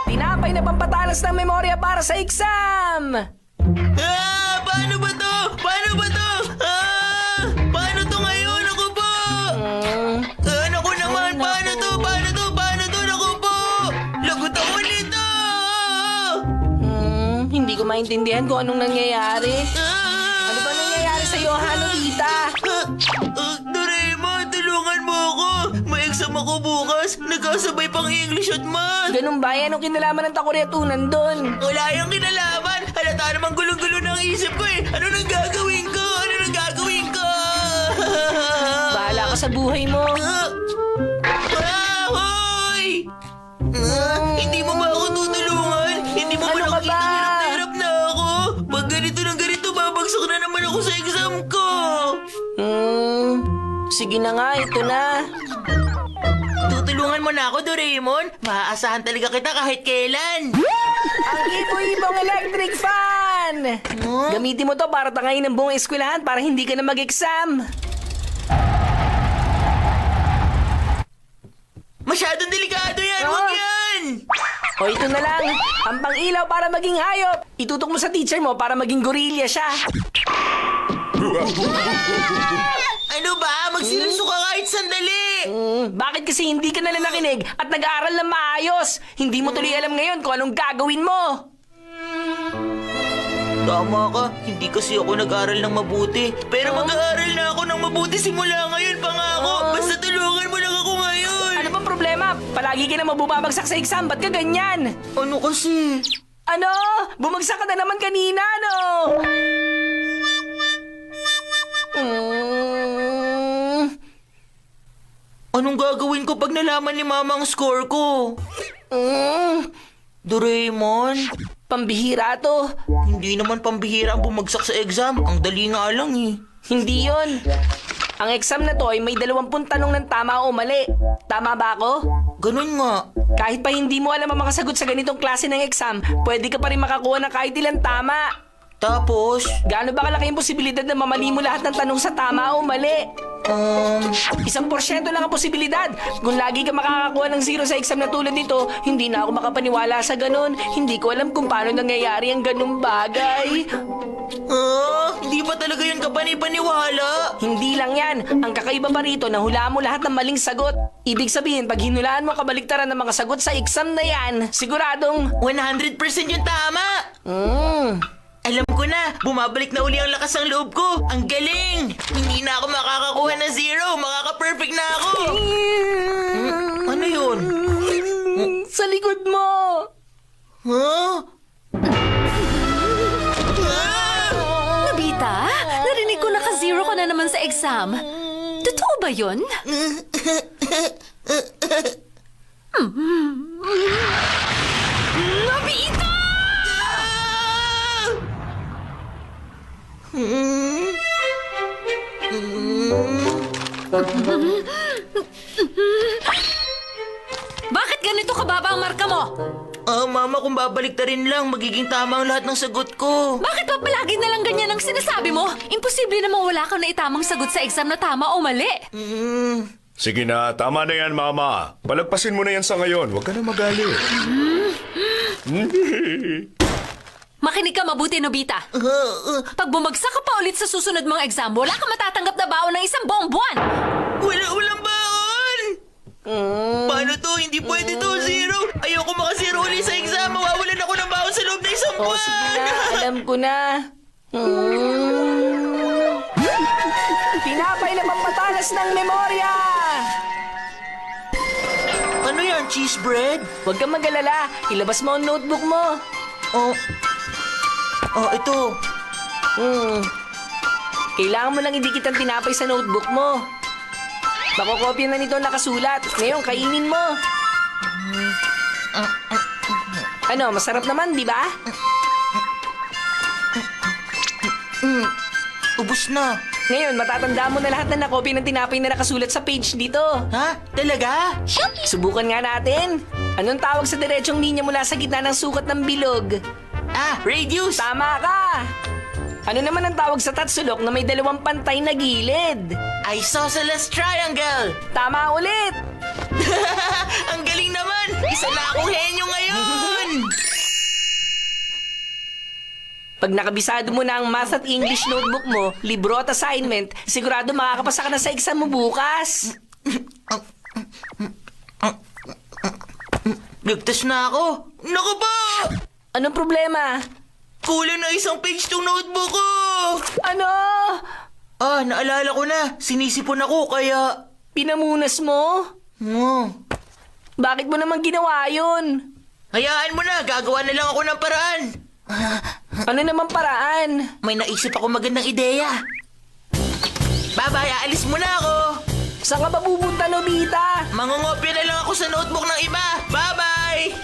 Tinapay na pampatalas ng memorya para sa exam! Paano ba to? Paano ba to? Paano to ngayon? Ako po! Naku naman! Paano to? Paano to? Paano to? Naku po! Lagot ako nito! Hindi ko maintindihan kung anong nangyayari. Ano ba nangyayari sa'yo, Lolita? Doraemon, tulungan mo ako! May exam ako bukas! Nagkasabay pang English at Math! Ganun ba? Anong kinalaman ng takoryatunan doon? Wala yung kinalaman! Halata namang gulong-gulo ng isip ko eh! Ano nang gagawin ko? Ano nang gagawin ko? Bahala ka sa buhay mo. Hoy! Hindi mo ba ako tutulungan? Hindi mo ba Ano ka nakikita ba? hirap na hirap na ako? Pag ganito ng ganito, babagsak na naman ako sa exam ko! Sige na nga, ito na. Tutulungan mo na ako, Doraemon. Maaasahan talaga kita kahit kailan. Ang ibo-ibong electric fan! Gamitin mo to para tangayin ng buong eskwelahan para hindi ka na mag-exam. Masyadong delikado yan! Huwag yan! O ito na lang, ang pang-ilaw para maging hayop. Itutok mo sa teacher mo para maging gorilla siya. Ano ba? Magsinuso ka kahit sandali! Bakit kasi hindi ka nalang nakinig at nag-aaral ng maayos? Hindi mo tuloy alam ngayon kung anong gagawin mo. Tama ka, hindi kasi ako nag-aral ng mabuti. Pero mag-aaral na ako ng mabuti simula ngayon, pangako. Basta tulungan mo lang ako ngayon. Ano bang problema? Palagi ka na mabubabagsak sa exam. Ba't ka ganyan? Ano kasi? Ano? Bumagsak ka na naman kanina, no? Anong gagawin ko pag nalaman ni Mama ang score ko? Doraemon, Pambihira to. hindi naman pambihira ang bumagsak sa exam. Ang dali nga lang eh. Hindi yon. Ang exam na to ay may 20 tanong ng tama o mali. Tama ba ako? Ganun nga. Kahit pa hindi mo alam ang makasagot sa ganitong klase ng exam, pwede ka pa rin makakuha ng kahit ilang tama. Tapos, Gaano ba kalaki yung posibilidad na mamali mo lahat ng tanong sa tama o mali? 1% lang ang posibilidad. Kung lagi ka makakakuha ng 0 sa exam na tulad nito, hindi na ako makapaniwala sa ganun. Hindi ko alam kung paano nangyayari ang ganung bagay. hindi ba talaga yun kapani-paniwala? Hindi lang yan. Ang kakaiba pa rito, nahulaan mo lahat ng maling sagot. Ibig sabihin, pag hinulaan mo kabaliktaran ng mga sagot sa exam na yan, siguradong... 100% yung tama! Alam ko na, bumabalik na uli ang lakas ng loob ko. Ang galing! Hindi na ako makakakuha ng 0. Makaka-perfect na ako. Ano yun? Sa likod mo! Nobita, narinig ko naka-0 ka na naman sa exam. Totoo ba yun? Nobita! Bakit ganito kababa ang marka mo? Mama, kung babalik ta rin lang, magiging tama ang lahat ng sagot ko. Bakit ba palagi na lang ganyan ang sinasabi mo? Imposible namang wala kang naitamang sagot sa exam na tama o mali. Sige na, tama na yan, Mama. Palagpasin mo na yan sa ngayon. Huwag ka na magalit. Makinig ka mabuti, Nobita. Pag bumagsak ka pa ulit sa susunod mong exam, wala ka matatanggap na baon ng isang buong buwan. Walang baon! Paano to? Hindi pwede to, 0. Ayoko maka-0 ulit sa exam. Mawawalan ako ng baon sa loob ng isang O buwan. sige na, alam ko na. Tinapay na pampatalas ng memorya! Ano yan, cheese bread? Huwag kang mag-alala. Ilabas mo ang notebook mo. Ito. Kailangan mo lang idikit ang tinapay sa notebook mo. Makokopya na nito nakasulat. Ngayon, kainin mo. Ano, masarap naman, di ba? Ubus na. Ngayon, matatandaan mo na lahat na nakopya ng tinapay na nakasulat sa page dito. Ha? Talaga? Subukan nga natin. Anong tawag sa diretsong linya mula sa gitna ng sukat ng bilog? Radius! Tama ka! Ano naman ang tawag sa tatsulok na may 2 pantay na gilid? Isosceles triangle! Tama ulit! Isa na akong henyo ngayon! Pag nakabisado mo na ang math at English notebook mo, libro at assignment, sigurado makakapasa ka na sa exam mo bukas. Ligtas na ako. Naku po! Anong problema? Kulang na isang page tong notebook ko! Ano? Ah, naalala ko na. Sinisipon ako kaya... Pinamunas mo? Bakit mo naman ginawa yun? Hayaan mo na, gagawa na lang ako ng paraan. Ano naman paraan? May naisip ako magandang ideya. Bye-bye, aalis muna ako. Saan ka ba pupunta, Nobita? Mangungopya na lang ako sa notebook ng iba. Bye-bye!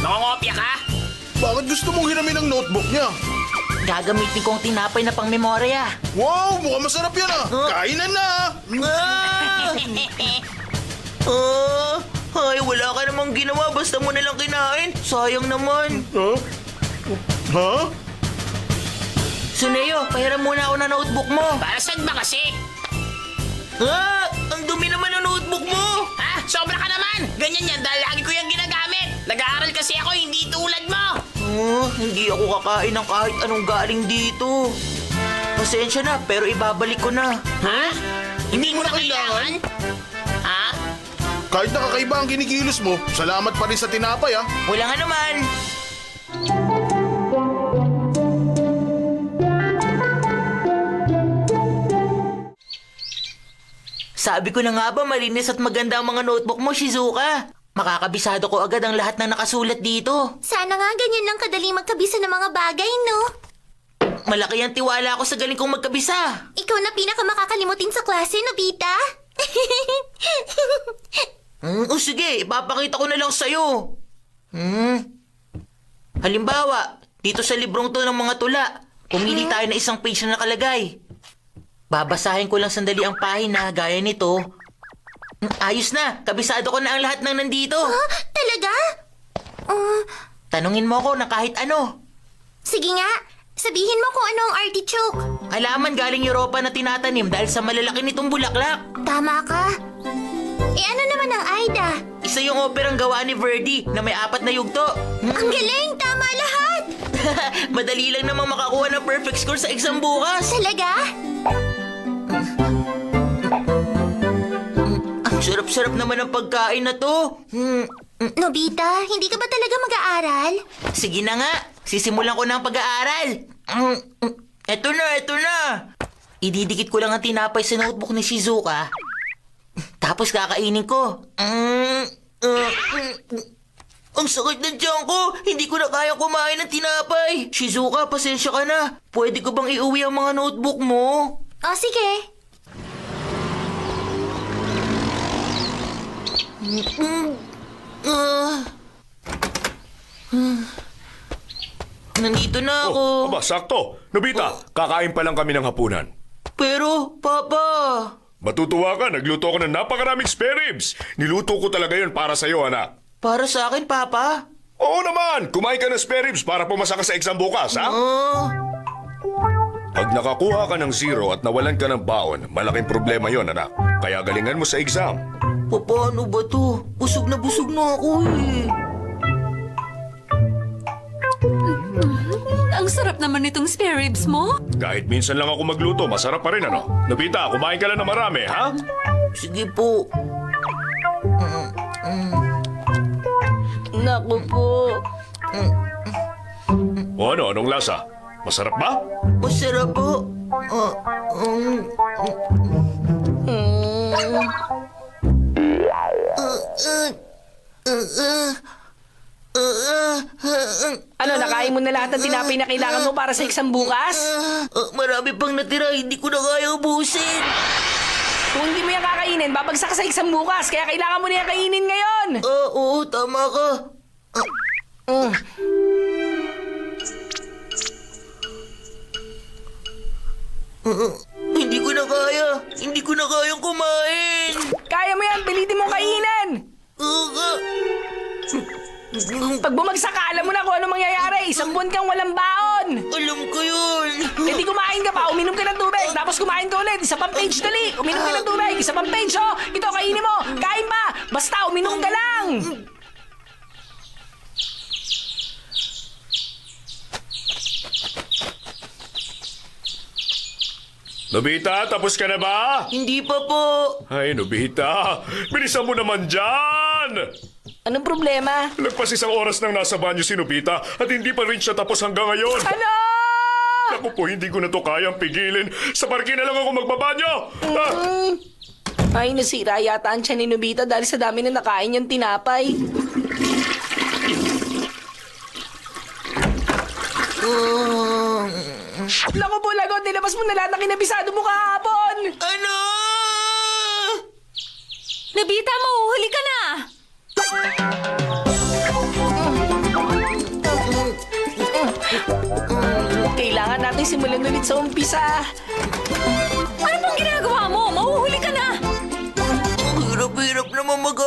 Nangongopya ka? Bakit gusto mong hiramin ang notebook niya? Gagamitin kong tinapay na pang memorya. Wow, mukhang masarap yan ah! Kainan na! Ay, wala ka namang ginawa. Basta mo na lang kinain. Sayang naman. Huh? Ha? Suneo, pahiram muna ako ng notebook mo. Para saan ba kasi? Ang dumi naman ng notebook mo. Ha? Sobra ka naman! Ganyan yan dahil lagi ko yung ginagamit. Nag-aaral kasi ako, hindi tulad mo. Hindi ako kakain ng kahit anong galing dito. Pasensya na, pero ibabalik ko na. Ha? Hindi mo na kailangan? Ha? Kahit nakakaiba ang kinikilos mo, salamat pa rin sa tinapay ah. Wala nga naman. Sabi ko na nga ba malinis at maganda ang mga notebook mo, Shizuka. Makakabisado ko agad ang lahat ng nakasulat dito. Sana nga ganyan lang kadali magkabisa ng mga bagay, no? Malaki ang tiwala ko sa galing kong magkabisa. Ikaw na pinakamakakalimutin sa klase, Nobita. O sige, ipapakita ko na lang sa'yo. Halimbawa, dito sa librong to ng mga tula, pumili tayo ng isang page na nakalagay. Babasahin ko lang sandali ang pahina gaya nito. Ayos na, kabisado ko na ang lahat ng nandito. Talaga? Tanungin mo ako na kahit ano. Sige nga, sabihin mo kung ano ang artichoke. Halaman galing Europa na tinatanim dahil sa malalaki nitong bulaklak. Tama ka. Ano naman ang Aida? Isa yung operang gawa ni Verdi na may 4 na yugto. Ang galing, tama lahat. Madali lang namang makakuha ng perfect score sa exam bukas. Talaga? Ang sarap-sarap naman ng pagkain na to. Nobita, hindi ka ba talaga mag-aaral? Sige na nga, sisimulan ko na ang pag-aaral. Eto na. Ididikit ko lang ang tinapay sa notebook ni Shizuka. Tapos kakainin ko. Ang sakit ng tiyan ko. Hindi ko na kaya kumain ng tinapay. Shizuka, pasensya ka na. Pwede ko bang iuwi ang mga notebook mo? O, sige. Nandito na ako. Oh, aba, sakto. Nobita, kakain pa lang kami ng hapunan. Pero, Papa... Matutuwa ka, nagluto ako ng napakaraming spare ribs. Niluto ko talaga yun para sa'yo, anak. Para sa akin, Papa? Oo naman, kumain ka ng spare ribs para pumasa ka sa exam bukas, ha? Pag nakakuha ka ng 0 at nawalan ka ng baon, malaking problema yon, anak. Kaya galingan mo sa exam. Paano ba to? Busog na ako eh. Ang sarap naman nitong spare ribs mo. Kahit minsan lang ako magluto, masarap pa rin, ano? Nobita, kumain ka lang ng marami, ha? Sige po. Naku po. O ano, anong lasa? Masarap ba? Masarap po. Ano, nakain mo na lahat ng tinapay na kailangan mo para sa exam bukas? Marami pang natira, hindi ko na kaya ubusin. Kung hindi mo yan kakainin, babagsak ka sa exam bukas. Kaya kailangan mo na yan kainin ngayon. Oo, tama ka. Hindi ko na kaya. Hindi ko na kayang kumain. Kaya mo yan, pilitin mong kainin. Pag bumagsak ka, alam mo na kung ano mangyayari. Isang buwan kang walang baon. hapon! Alam ko yun. Eh di kumain ka pa, uminom ka ng tubig, tapos kumain ka ulit, isa pang page dali, uminom ka ng tubig, isa pang page, oh! Ito, kainin mo, kain pa, basta uminom ka lang! Nobita, tapos ka na ba? Hindi pa po. Ay, Nobita, bilisan mo naman dyan! Anong problema? Lagpas isang oras nang nasa banyo si Nobita at hindi pa rin siya tapos hanggang ngayon. Ano? Naku po, hindi ko na to kayang pigilin. Sa parke na lang ako magbabanyo! Ah! Ay, nasira yata ang tiyan ni Nobita dahil sa dami na nakain niyang tinapay. Naku po, lagot, nilabas mo na lahat ng kinabisado mo kahapon! Ano? Nobita, mauhuli ka na! Kailangan natin simulan ulit sa umpisa. Ano bang ginagawa mo? Mauhuli ka na! Ang hirap-hirap naman mag